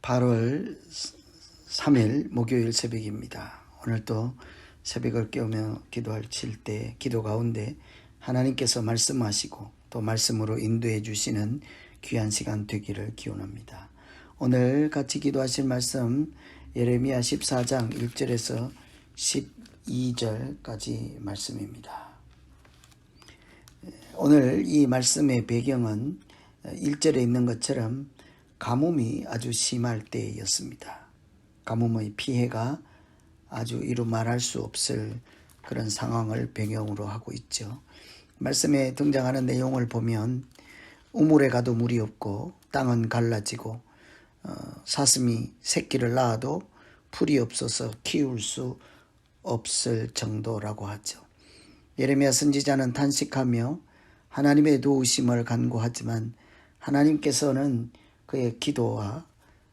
8월 3일 목요일 새벽입니다. 오늘도 새벽을 깨우며 칠 때 기도 가운데 하나님께서 말씀하시고 또 말씀으로 인도해 주시는 귀한 시간 되기를 기원합니다. 오늘 같이 기도하실 말씀 예레미야 14장 1절에서 12절까지 말씀입니다. 오늘 이 말씀의 배경은 1절에 있는 것처럼 가뭄이 아주 심할 때였습니다. 가뭄의 피해가 아주 이루 말할 수 없을 그런 상황을 배경으로 하고 있죠. 말씀에 등장하는 내용을 보면 우물에 가도 물이 없고 땅은 갈라지고 사슴이 새끼를 낳아도 풀이 없어서 키울 수 없을 정도라고 하죠. 예레미야 선지자는 탄식하며 하나님의 도우심을 간구하지만 하나님께서는 그의 기도와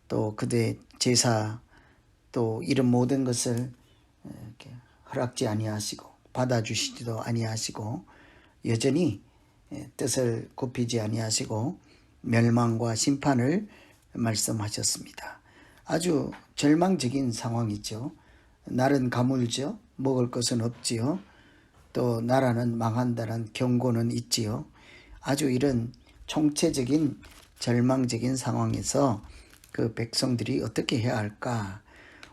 또 그의 제사 또 이런 모든 것을 이렇게 허락지 아니하시고 받아주시지도 아니하시고 여전히 뜻을 굽히지 아니하시고 멸망과 심판을 말씀하셨습니다. 아주 절망적인 상황이죠. 날은 가물죠. 먹을 것은 없지요. 또 나라는 망한다는 경고는 있지요. 아주 이런 총체적인 절망적인 상황에서 그 백성들이 어떻게 해야 할까?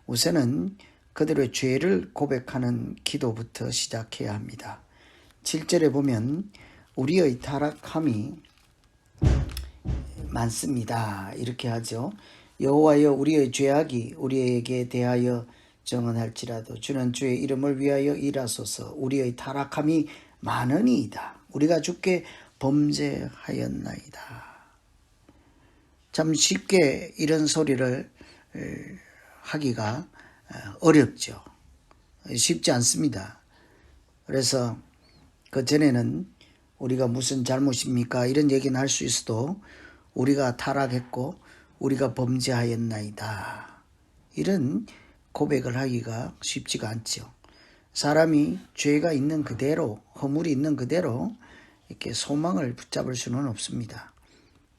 우선은 그들의 죄를 고백하는 기도부터 시작해야 합니다. 7절에 보면 우리의 타락함이 많습니다. 이렇게 하죠. 여호와여 우리의 죄악이 우리에게 대하여 정언할지라도 주는 주의 이름을 위하여 일하소서. 우리의 타락함이 많으니이다. 우리가 주께 범죄하였나이다. 참 쉽게 이런 소리를 하기가 어렵죠. 쉽지 않습니다. 그래서 그 전에는 우리가 무슨 잘못입니까? 이런 얘기는 할 수 있어도 우리가 타락했고 우리가 범죄하였나이다. 이런 고백을 하기가 쉽지가 않죠. 사람이 죄가 있는 그대로, 허물이 있는 그대로 이렇게 소망을 붙잡을 수는 없습니다.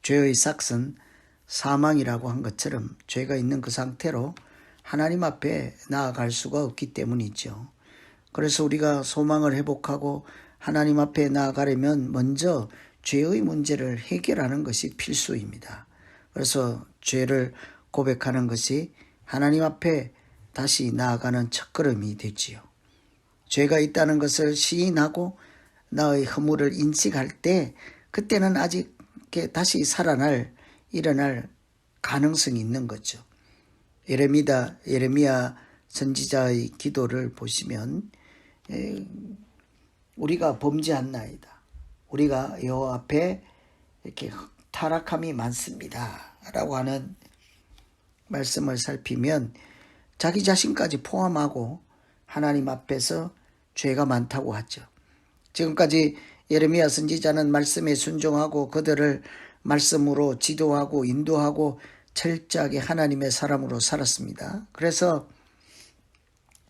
죄의 삭은 사망이라고 한 것처럼 죄가 있는 그 상태로 하나님 앞에 나아갈 수가 없기 때문이죠. 그래서 우리가 소망을 회복하고 하나님 앞에 나아가려면 먼저 죄의 문제를 해결하는 것이 필수입니다. 그래서 죄를 고백하는 것이 하나님 앞에 다시 나아가는 첫걸음이 되지요. 죄가 있다는 것을 시인하고 나의 허물을 인식할 때 그때는 아직 다시 일어날 가능성이 있는 거죠. 예레미야 선지자의 기도를 보시면 우리가 범죄한나이다. 우리가 여호와 앞에 이렇게 타락함이 많습니다. 라고 하는 말씀을 살피면 자기 자신까지 포함하고 하나님 앞에서 죄가 많다고 하죠. 지금까지 예레미야 선지자는 말씀에 순종하고 그들을 말씀으로 지도하고 인도하고 철저하게 하나님의 사람으로 살았습니다. 그래서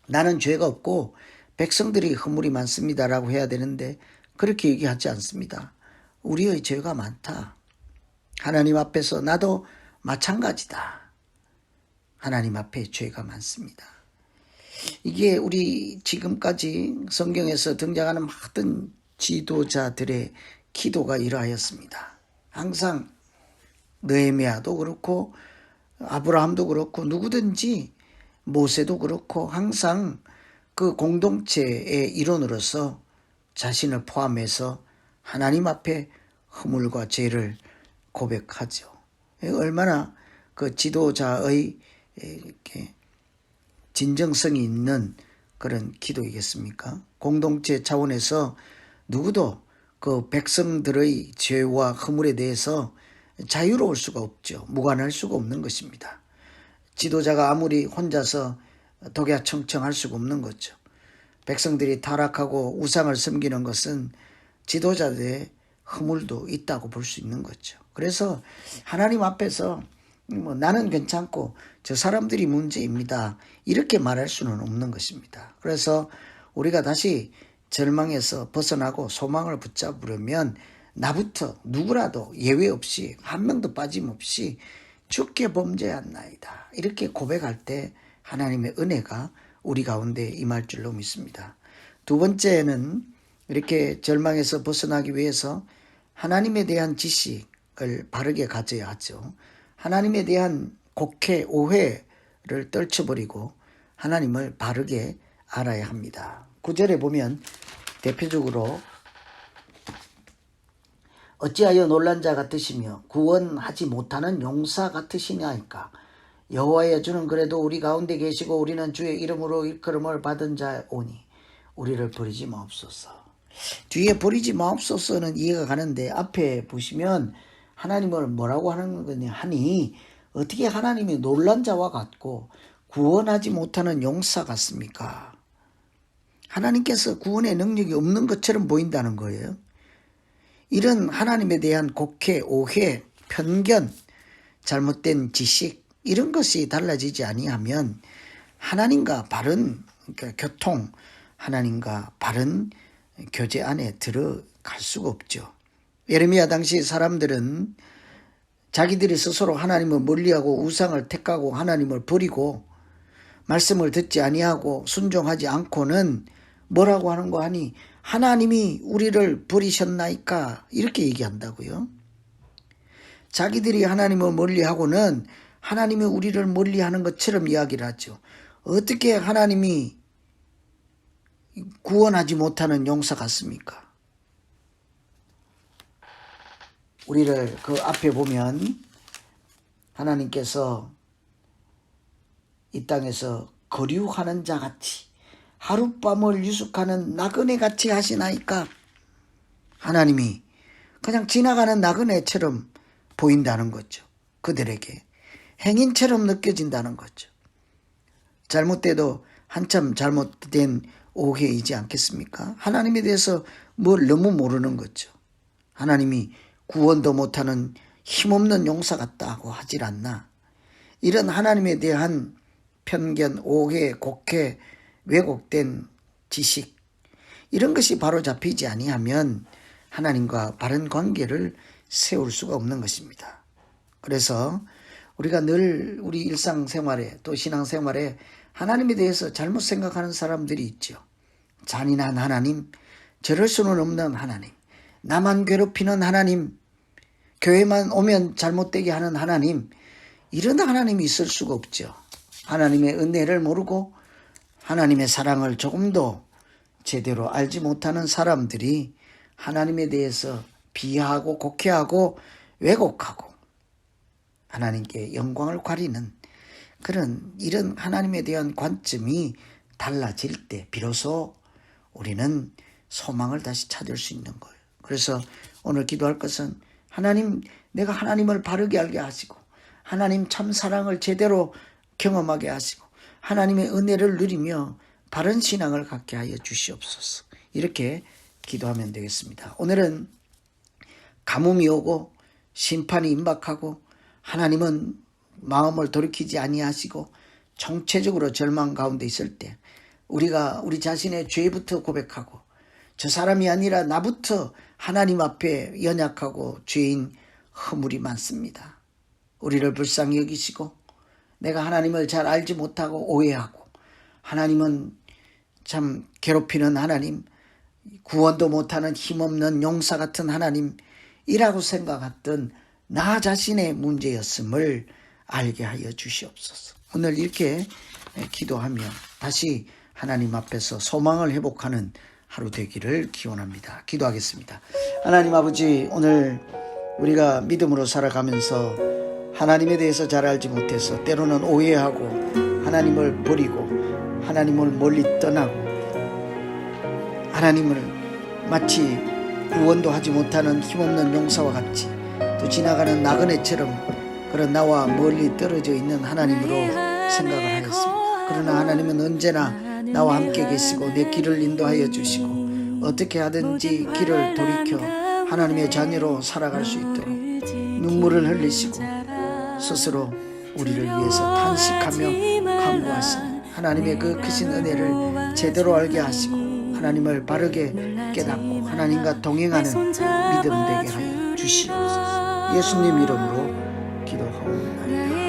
나는 죄가 없고 백성들이 허물이 많습니다라고 해야 되는데 그렇게 얘기하지 않습니다. 우리의 죄가 많다. 하나님 앞에서 나도 마찬가지다. 하나님 앞에 죄가 많습니다. 이게 우리 지금까지 성경에서 등장하는 모든 지도자들의 기도가 이러하였습니다. 항상 느헤미야도 그렇고 아브라함도 그렇고 누구든지 모세도 그렇고 항상 그 공동체의 일원으로서 자신을 포함해서 하나님 앞에 허물과 죄를 고백하죠. 얼마나 그 지도자의 이렇게 진정성이 있는 그런 기도이겠습니까? 공동체 차원에서 누구도 그 백성들의 죄와 허물에 대해서 자유로울 수가 없죠. 무관할 수가 없는 것입니다. 지도자가 아무리 혼자서 독야청청할 수가 없는 거죠. 백성들이 타락하고 우상을 섬기는 것은 지도자들의 허물도 있다고 볼 수 있는 거죠. 그래서 하나님 앞에서 나는 괜찮고 저 사람들이 문제입니다. 이렇게 말할 수는 없는 것입니다. 그래서 우리가 다시 절망에서 벗어나고 소망을 붙잡으려면 나부터 누구라도 예외 없이 한 명도 빠짐없이 주께 범죄했나이다. 이렇게 고백할 때 하나님의 은혜가 우리 가운데 임할 줄로 믿습니다. 두 번째는 이렇게 절망에서 벗어나기 위해서 하나님에 대한 지식을 바르게 가져야 하죠. 하나님에 대한 곡해, 오해를 떨쳐버리고 하나님을 바르게 알아야 합니다. 9절에 보면 대표적으로 어찌하여 놀란 자 같으시며 구원하지 못하는 용사 같으시냐이까. 여호와의 주는 그래도 우리 가운데 계시고 우리는 주의 이름으로 일컬음을 받은 자오니 우리를 버리지 마옵소서. 뒤에 버리지 마옵소서는 이해가 가는데 앞에 보시면 하나님을 뭐라고 하는 거냐 하니 어떻게 하나님이 놀란 자와 같고 구원하지 못하는 용사 같습니까? 하나님께서 구원의 능력이 없는 것처럼 보인다는 거예요. 이런 하나님에 대한 곡해, 오해, 편견, 잘못된 지식 이런 것이 달라지지 아니하면 하나님과 바른 교통, 하나님과 바른 교제 안에 들어갈 수가 없죠. 예레미야 당시 사람들은 자기들이 스스로 하나님을 멀리하고 우상을 택하고 하나님을 버리고 말씀을 듣지 아니하고 순종하지 않고는 뭐라고 하는 거 하니 하나님이 우리를 버리셨나이까 이렇게 얘기한다고요. 자기들이 하나님을 멀리하고는 하나님이 우리를 멀리하는 것처럼 이야기를 하죠. 어떻게 하나님이 구원하지 못하는 용사 같습니까? 우리를 그 앞에 보면 하나님께서 이 땅에서 거류하는 자 같이 하룻밤을 유숙하는 나그네 같이 하시나이까. 하나님이 그냥 지나가는 나그네처럼 보인다는 거죠. 그들에게 행인처럼 느껴진다는 거죠. 잘못돼도 한참 잘못된 오해이지 않겠습니까? 하나님에 대해서 뭘 너무 모르는 거죠. 하나님이 구원도 못하는 힘없는 용사 같다고 하질 않나. 이런 하나님에 대한 편견, 오해, 곡해, 왜곡된 지식 이런 것이 바로 잡히지 아니하면 하나님과 바른 관계를 세울 수가 없는 것입니다. 그래서 우리가 늘 우리 일상생활에 또 신앙생활에 하나님에 대해서 잘못 생각하는 사람들이 있죠. 잔인한 하나님, 저럴 수는 없는 하나님, 나만 괴롭히는 하나님, 교회만 오면 잘못되게 하는 하나님, 이런 하나님이 있을 수가 없죠. 하나님의 은혜를 모르고 하나님의 사랑을 조금도 제대로 알지 못하는 사람들이 하나님에 대해서 비하하고 곡해하고 왜곡하고 하나님께 영광을 가리는 그런 이런 하나님에 대한 관점이 달라질 때 비로소 우리는 소망을 다시 찾을 수 있는 거예요. 그래서 오늘 기도할 것은 하나님, 내가 하나님을 바르게 알게 하시고 하나님 참 사랑을 제대로 경험하게 하시고 하나님의 은혜를 누리며 바른 신앙을 갖게 하여 주시옵소서. 이렇게 기도하면 되겠습니다. 오늘은 가뭄이 오고 심판이 임박하고 하나님은 마음을 돌이키지 아니하시고 총체적으로 절망 가운데 있을 때 우리가 우리 자신의 죄부터 고백하고 저 사람이 아니라 나부터 하나님 앞에 연약하고 죄인 허물이 많습니다. 우리를 불쌍히 여기시고 내가 하나님을 잘 알지 못하고 오해하고 하나님은 참 괴롭히는 하나님, 구원도 못하는 힘없는 용사 같은 하나님이라고 생각했던 나 자신의 문제였음을 알게 하여 주시옵소서. 오늘 이렇게 기도하며 다시 하나님 앞에서 소망을 회복하는 하루 되기를 기원합니다. 기도하겠습니다. 하나님 아버지, 오늘 우리가 믿음으로 살아가면서 하나님에 대해서 잘 알지 못해서 때로는 오해하고 하나님을 버리고 하나님을 멀리 떠나고 하나님을 마치 구원도 하지 못하는 힘없는 용사와 같이 또 지나가는 나그네처럼 그런 나와 멀리 떨어져 있는 하나님으로 생각을 하였습니다. 그러나 하나님은 언제나 나와 함께 계시고 내 길을 인도하여 주시고 어떻게 하든지 길을 돌이켜 하나님의 자녀로 살아갈 수 있도록 눈물을 흘리시고 스스로 우리를 위해서 탄식하며 간구하시는 하나님의 그 크신 은혜를 제대로 알게 하시고 하나님을 바르게 깨닫고 하나님과 동행하는 믿음 되게 하여 주시옵소서. 예수님 이름으로 기도하옵나이다. 나의